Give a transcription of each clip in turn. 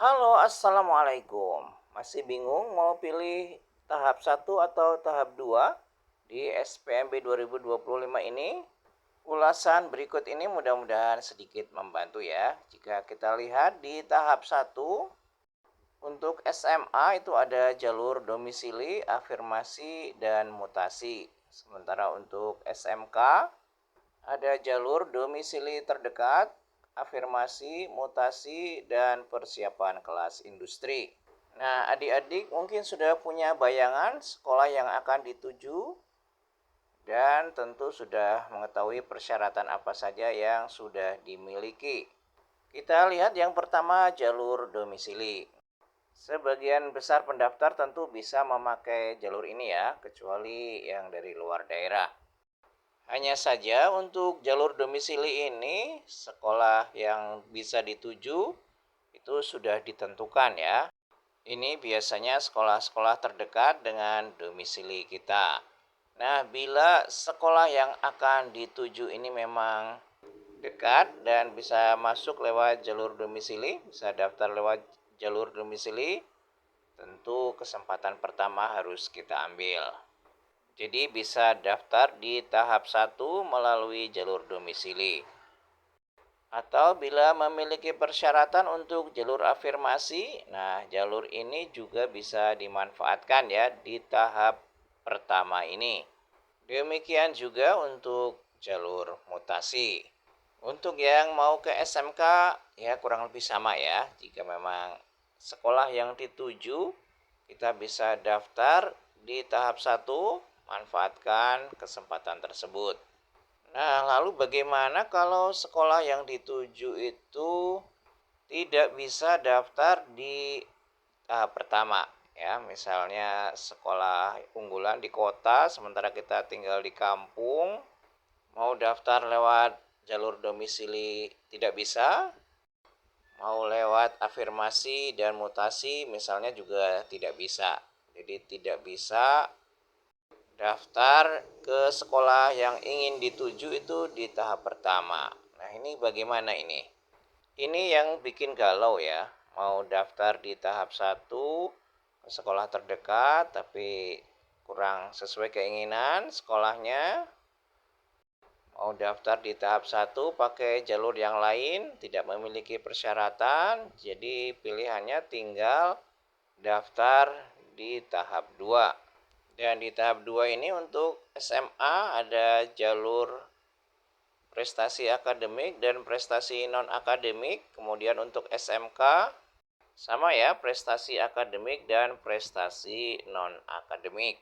Halo, assalamualaikum. Masih bingung mau pilih tahap satu atau tahap 2 di SPMB 2025 ini? Ulasan berikut ini mudah-mudahan sedikit membantu ya. Jika kita lihat di tahap satu untuk SMA itu ada jalur domisili, afirmasi, dan mutasi. Sementara untuk SMK ada jalur domisili terdekat, afirmasi, mutasi, dan persiapan kelas industri. Nah, adik-adik mungkin sudah punya bayangan sekolah yang akan dituju dan tentu sudah mengetahui persyaratan apa saja yang sudah dimiliki. Kita lihat yang pertama, jalur domisili. Sebagian besar pendaftar tentu bisa memakai jalur ini ya, kecuali yang dari luar daerah. Hanya saja untuk jalur domisili ini, sekolah yang bisa dituju itu sudah ditentukan ya. Ini biasanya sekolah-sekolah terdekat dengan domisili kita. Nah, bila sekolah yang akan dituju ini memang dekat dan bisa masuk lewat jalur domisili, bisa daftar lewat jalur domisili, tentu kesempatan pertama harus kita ambil. Jadi bisa daftar di tahap 1 melalui jalur domisili. Atau bila memiliki persyaratan untuk jalur afirmasi, nah jalur ini juga bisa dimanfaatkan ya di tahap pertama ini. Demikian juga untuk jalur mutasi. Untuk yang mau ke SMK ya kurang lebih sama ya. Jika memang sekolah yang dituju, kita bisa daftar di tahap 1, manfaatkan kesempatan tersebut. Nah, lalu bagaimana kalau sekolah yang dituju itu tidak bisa daftar di tahap pertama? Ya, misalnya sekolah unggulan di kota, sementara kita tinggal di kampung, mau daftar lewat jalur domisili tidak bisa, mau lewat afirmasi dan mutasi misalnya juga tidak bisa. Jadi tidak bisa daftar ke sekolah yang ingin dituju itu di tahap pertama. Nah, ini bagaimana ini? Ini yang bikin galau ya. Mau daftar di tahap 1 ke sekolah terdekat tapi kurang sesuai keinginan sekolahnya. Mau daftar di tahap 1 pakai jalur yang lain, tidak memiliki persyaratan, jadi pilihannya tinggal daftar di tahap 2. Dan di tahap 2 ini untuk SMA ada jalur prestasi akademik dan prestasi non-akademik. Kemudian untuk SMK sama ya, prestasi akademik dan prestasi non-akademik.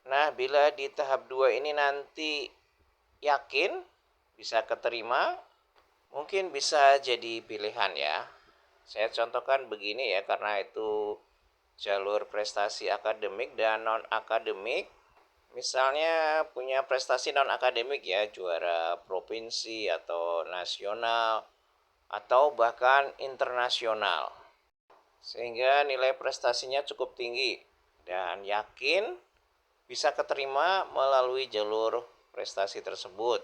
Nah, bila di tahap 2 ini nanti yakin bisa keterima, mungkin bisa jadi pilihan ya. Saya contohkan begini ya, karena itu jalur prestasi akademik dan non-akademik. Misalnya punya prestasi non-akademik ya, juara provinsi atau nasional atau bahkan internasional. Sehingga nilai prestasinya cukup tinggi dan yakin bisa keterima melalui jalur prestasi tersebut.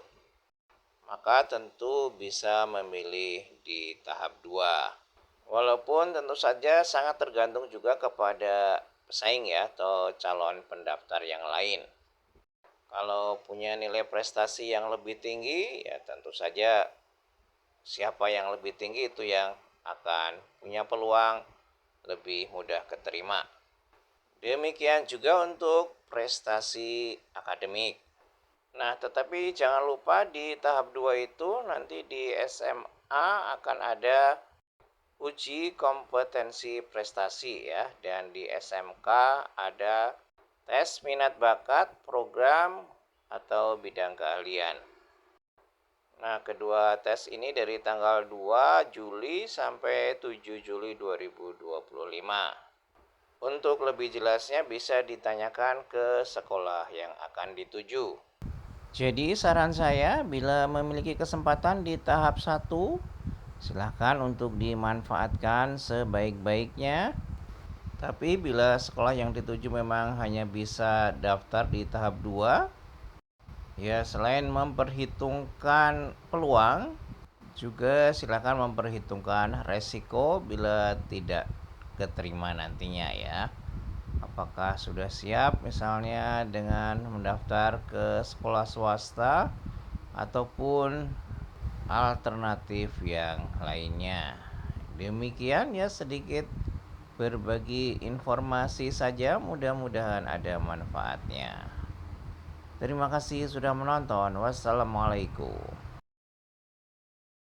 Maka tentu bisa memilih di tahap 2. Walaupun tentu saja sangat tergantung juga kepada pesaing ya atau calon pendaftar yang lain. Kalau punya nilai prestasi yang lebih tinggi, ya tentu saja siapa yang lebih tinggi itu yang akan punya peluang lebih mudah keterima. Demikian juga untuk prestasi akademik. Nah, tetapi jangan lupa di tahap 2 itu nanti di SMA akan ada uji kompetensi prestasi ya, dan di SMK ada tes minat bakat program atau bidang keahlian. Nah, kedua tes ini dari tanggal 2 Juli sampai 7 Juli 2025. Untuk lebih jelasnya bisa ditanyakan ke sekolah yang akan dituju. Jadi saran saya bila memiliki kesempatan di tahap 1, silahkan untuk dimanfaatkan sebaik-baiknya. Tapi bila sekolah yang dituju memang hanya bisa daftar di tahap 2, ya selain memperhitungkan peluang, Juga silakan memperhitungkan resiko bila tidak keterima nantinya ya. Apakah sudah siap misalnya dengan mendaftar ke sekolah swasta ataupun alternatif yang lainnya. Demikian ya, sedikit berbagi informasi saja, mudah-mudahan ada manfaatnya. Terima kasih sudah menonton. Wassalamualaikum.